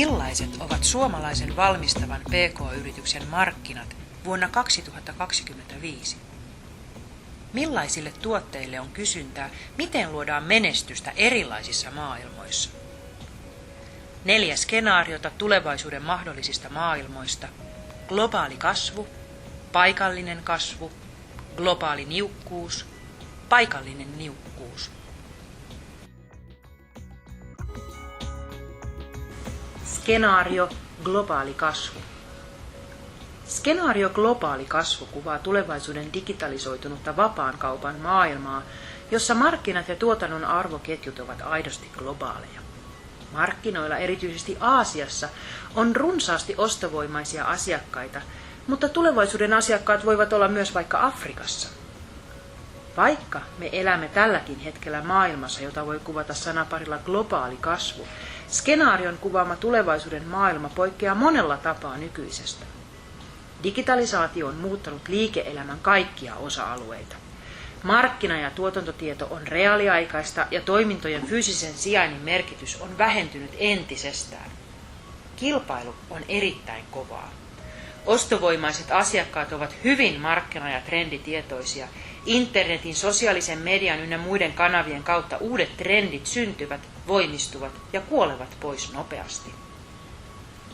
Millaiset ovat suomalaisen valmistavan PK-yrityksen markkinat vuonna 2025? Millaisille tuotteille on kysyntää, miten luodaan menestystä erilaisissa maailmoissa? 4 skenaariota tulevaisuuden mahdollisista maailmoista: globaali kasvu, paikallinen kasvu, globaali niukkuus, paikallinen niukkuus. Skenaario globaali kasvu. Skenaario globaali kasvu kuvaa tulevaisuuden digitalisoitunutta vapaan kaupan maailmaa, jossa markkinat ja tuotannon arvoketjut ovat aidosti globaaleja. Markkinoilla, erityisesti Aasiassa, on runsaasti ostovoimaisia asiakkaita, mutta tulevaisuuden asiakkaat voivat olla myös vaikka Afrikassa. Vaikka me elämme tälläkin hetkellä maailmassa, jota voi kuvata sanaparilla globaali kasvu, skenaarion kuvaama tulevaisuuden maailma poikkeaa monella tapaa nykyisestä. Digitalisaatio on muuttanut liike-elämän kaikkia osa-alueita. Markkina- ja tuotantotieto on reaaliaikaista ja toimintojen fyysisen sijainnin merkitys on vähentynyt entisestään. Kilpailu on erittäin kovaa. Ostovoimaiset asiakkaat ovat hyvin markkina- ja trenditietoisia. Internetin, sosiaalisen median ynnä muiden kanavien kautta uudet trendit syntyvät, voimistuvat ja kuolevat pois nopeasti.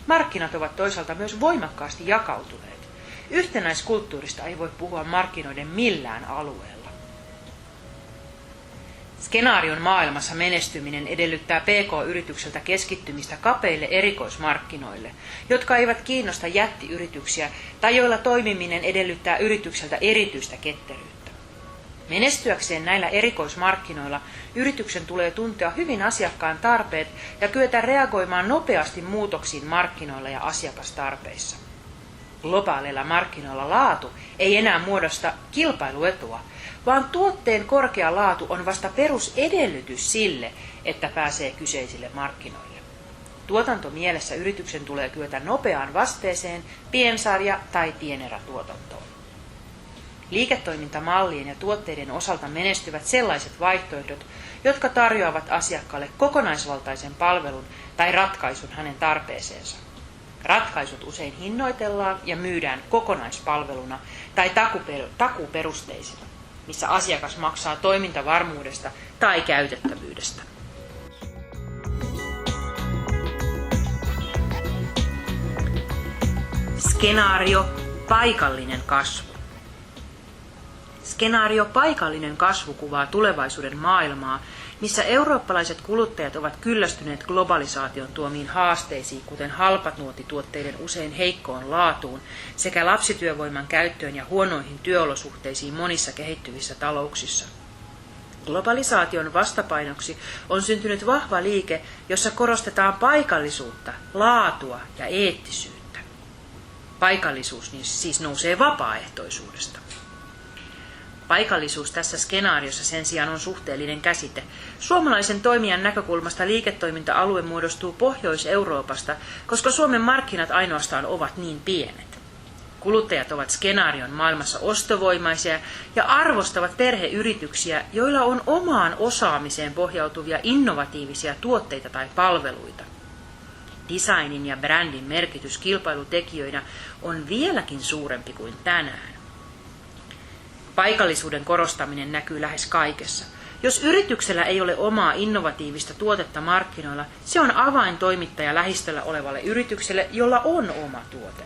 Markkinat ovat toisaalta myös voimakkaasti jakautuneet. Yhtenäiskulttuurista ei voi puhua markkinoiden millään alueella. Skenaarion maailmassa menestyminen edellyttää PK-yritykseltä keskittymistä kapeille erikoismarkkinoille, jotka eivät kiinnosta jättiyrityksiä tai joilla toimiminen edellyttää yritykseltä erityistä ketteryyttä. Menestyäkseen näillä erikoismarkkinoilla yrityksen tulee tuntea hyvin asiakkaan tarpeet ja kyetä reagoimaan nopeasti muutoksiin markkinoilla ja asiakastarpeissa. Globaaleilla markkinoilla laatu ei enää muodosta kilpailuetua, vaan tuotteen korkea laatu on vasta perusedellytys sille, että pääsee kyseisille markkinoille. Tuotantomielessä yrityksen tulee kyetä nopeaan vasteeseen piensarja- tai pienerätuotantoon. Liiketoimintamallien ja tuotteiden osalta menestyvät sellaiset vaihtoehdot, jotka tarjoavat asiakkaalle kokonaisvaltaisen palvelun tai ratkaisun hänen tarpeeseensa. Ratkaisut usein hinnoitellaan ja myydään kokonaispalveluna tai takuuperusteisina, missä asiakas maksaa toimintavarmuudesta tai käytettävyydestä. Skenaario paikallinen kasvu. Skenaario paikallinen kasvu kuvaa tulevaisuuden maailmaa, missä eurooppalaiset kuluttajat ovat kyllästyneet globalisaation tuomiin haasteisiin, kuten halpanuotituotteiden usein heikkoon laatuun sekä lapsityövoiman käyttöön ja huonoihin työolosuhteisiin monissa kehittyvissä talouksissa. Globalisaation vastapainoksi on syntynyt vahva liike, jossa korostetaan paikallisuutta, laatua ja eettisyyttä. Paikallisuus siis nousee vapaaehtoisuudesta. Paikallisuus tässä skenaariossa sen sijaan on suhteellinen käsite. Suomalaisen toimijan näkökulmasta liiketoiminta-alue muodostuu Pohjois-Euroopasta, koska Suomen markkinat ainoastaan ovat niin pienet. Kuluttajat ovat skenaarion maailmassa ostovoimaisia ja arvostavat perheyrityksiä, joilla on omaan osaamiseen pohjautuvia innovatiivisia tuotteita tai palveluita. Designin ja brändin merkitys kilpailutekijöinä on vieläkin suurempi kuin tänään. Paikallisuuden korostaminen näkyy lähes kaikessa. Jos yrityksellä ei ole omaa innovatiivista tuotetta markkinoilla, se on avaintoimittaja lähistöllä olevalle yritykselle, jolla on oma tuote.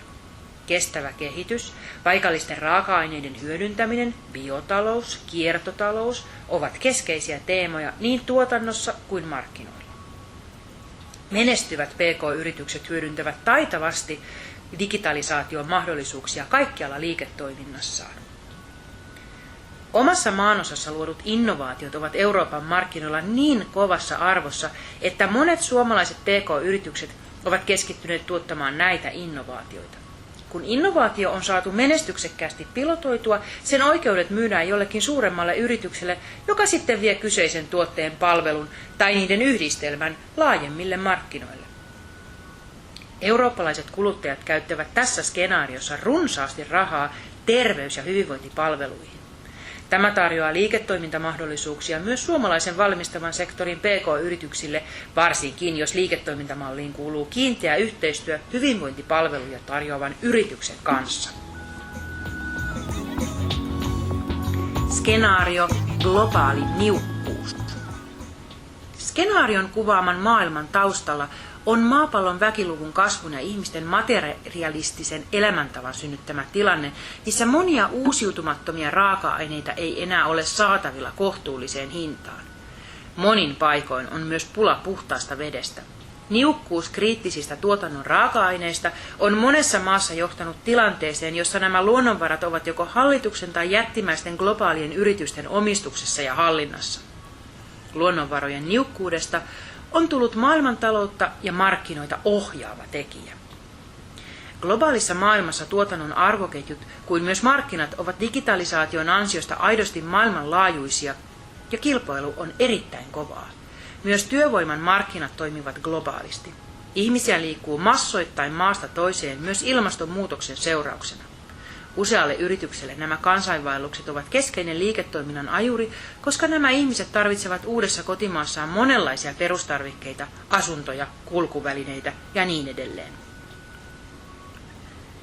Kestävä kehitys, paikallisten raaka-aineiden hyödyntäminen, biotalous, kiertotalous ovat keskeisiä teemoja niin tuotannossa kuin markkinoilla. Menestyvät PK-yritykset hyödyntävät taitavasti digitalisaation mahdollisuuksia kaikkialla liiketoiminnassaan. Omassa maanosassa luodut innovaatiot ovat Euroopan markkinoilla niin kovassa arvossa, että monet suomalaiset PK-yritykset ovat keskittyneet tuottamaan näitä innovaatioita. Kun innovaatio on saatu menestyksekkäästi pilotoitua, sen oikeudet myydään jollekin suuremmalle yritykselle, joka sitten vie kyseisen tuotteen palvelun tai niiden yhdistelmän laajemmille markkinoille. Eurooppalaiset kuluttajat käyttävät tässä skenaariossa runsaasti rahaa terveys- ja hyvinvointipalveluihin. Tämä tarjoaa liiketoimintamahdollisuuksia myös suomalaisen valmistavan sektorin PK-yrityksille, varsinkin jos liiketoimintamalliin kuuluu kiinteä yhteistyö hyvinvointipalveluja tarjoavan yrityksen kanssa. Skenaario globaali niukkuus. Skenaarion kuvaaman maailman taustalla on maapallon väkiluvun kasvun ja ihmisten materialistisen elämäntavan synnyttämä tilanne, missä monia uusiutumattomia raaka-aineita ei enää ole saatavilla kohtuulliseen hintaan. Monin paikoin on myös pula puhtaasta vedestä. Niukkuus kriittisistä tuotannon raaka-aineista on monessa maassa johtanut tilanteeseen, jossa nämä luonnonvarat ovat joko hallituksen tai jättimäisten globaalien yritysten omistuksessa ja hallinnassa. Luonnonvarojen niukkuudesta on tullut maailmantaloutta ja markkinoita ohjaava tekijä. Globaalissa maailmassa tuotannon arvoketjut kuin myös markkinat ovat digitalisaation ansiosta aidosti maailmanlaajuisia ja kilpailu on erittäin kovaa. Myös työvoiman markkinat toimivat globaalisti. Ihmisiä liikkuu massoittain maasta toiseen myös ilmastonmuutoksen seurauksena. Usealle yritykselle nämä kansainvaellukset ovat keskeinen liiketoiminnan ajuri, koska nämä ihmiset tarvitsevat uudessa kotimaassaan monenlaisia perustarvikkeita, asuntoja, kulkuvälineitä ja niin edelleen.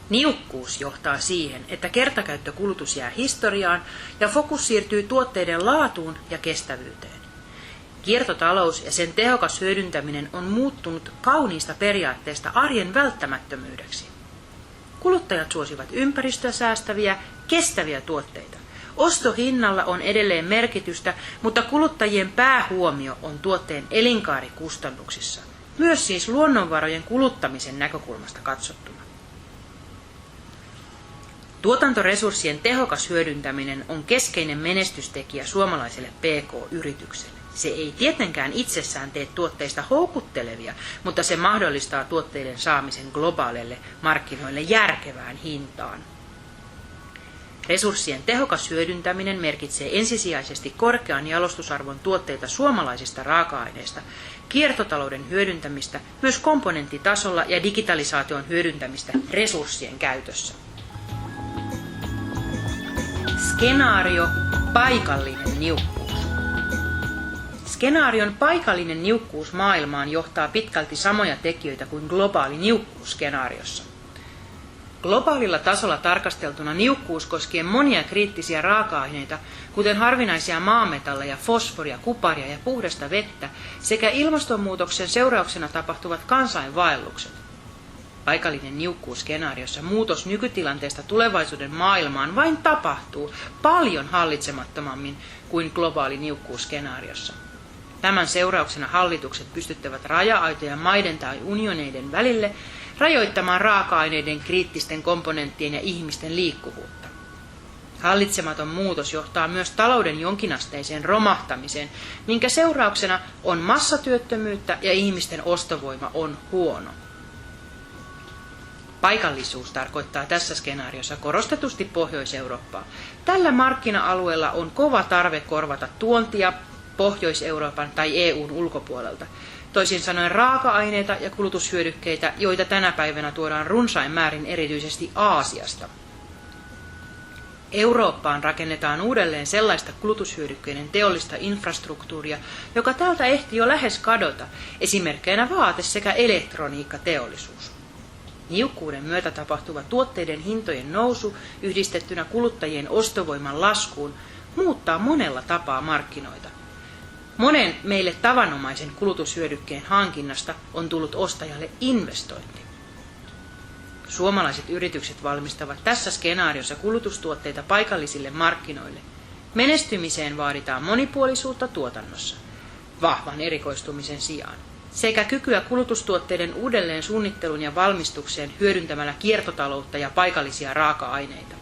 Niukkuus johtaa siihen, että kertakäyttökulutus jää historiaan ja fokus siirtyy tuotteiden laatuun ja kestävyyteen. Kiertotalous ja sen tehokas hyödyntäminen on muuttunut kauniista periaatteesta arjen välttämättömyydeksi. Kuluttajat suosivat ympäristöä säästäviä, kestäviä tuotteita. Ostohinnalla on edelleen merkitystä, mutta kuluttajien päähuomio on tuotteen elinkaarikustannuksissa, myös siis luonnonvarojen kuluttamisen näkökulmasta katsottuna. Tuotantoresurssien tehokas hyödyntäminen on keskeinen menestystekijä suomalaiselle PK-yritykselle. Se ei tietenkään itsessään tee tuotteista houkuttelevia, mutta se mahdollistaa tuotteiden saamisen globaaleille markkinoille järkevään hintaan. Resurssien tehokas hyödyntäminen merkitsee ensisijaisesti korkean jalostusarvon tuotteita suomalaisista raaka-aineista, kiertotalouden hyödyntämistä myös komponenttitasolla ja digitalisaation hyödyntämistä resurssien käytössä. Skenaario paikallinen niukkuus. Skenaarion paikallinen niukkuus maailmaan johtaa pitkälti samoja tekijöitä kuin globaali niukkuus skenaariossa. Globaalilla tasolla tarkasteltuna niukkuus koskee monia kriittisiä raaka-aineita, kuten harvinaisia maametalleja, fosforia, kuparia ja puhdasta vettä, sekä ilmastonmuutoksen seurauksena tapahtuvat kansainvaellukset. Paikallinen niukkuus skenaariossa muutos nykytilanteesta tulevaisuuden maailmaan vain tapahtuu paljon hallitsemattomammin kuin globaali niukkuus skenaariossa. Tämän seurauksena hallitukset pystyttävät raja-aitoja maiden tai unioneiden välille rajoittamaan raaka-aineiden, kriittisten komponenttien ja ihmisten liikkuvuutta. Hallitsematon muutos johtaa myös talouden jonkinasteiseen romahtamiseen, minkä seurauksena on massatyöttömyyttä ja ihmisten ostovoima on huono. Paikallisuus tarkoittaa tässä skenaariossa korostetusti Pohjois-Eurooppaa. Tällä markkina-alueella on kova tarve korvata tuontia Pohjois-Euroopan tai EUn ulkopuolelta. Toisin sanoen raaka-aineita ja kulutushyödykkeitä, joita tänä päivänä tuodaan runsain määrin erityisesti Aasiasta. Eurooppaan rakennetaan uudelleen sellaista kulutushyödykkeiden teollista infrastruktuuria, joka täältä ehti jo lähes kadota, esimerkkeinä vaate- sekä elektroniikkateollisuus. Niukkuuden myötä tapahtuva tuotteiden hintojen nousu yhdistettynä kuluttajien ostovoiman laskuun muuttaa monella tapaa markkinoita. Monen meille tavanomaisen kulutushyödykkeen hankinnasta on tullut ostajalle investointi. Suomalaiset yritykset valmistavat tässä skenaariossa kulutustuotteita paikallisille markkinoille. Menestymiseen vaaditaan monipuolisuutta tuotannossa, vahvan erikoistumisen sijaan, sekä kykyä kulutustuotteiden uudelleen suunnitteluun ja valmistukseen hyödyntämällä kiertotaloutta ja paikallisia raaka-aineita.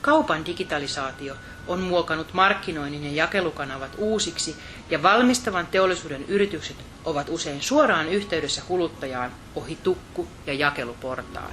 Kaupan digitalisaatio on muokannut markkinoinnin ja jakelukanavat uusiksi, ja valmistavan teollisuuden yritykset ovat usein suoraan yhteydessä kuluttajaan ohi tukku- ja jakeluportaan.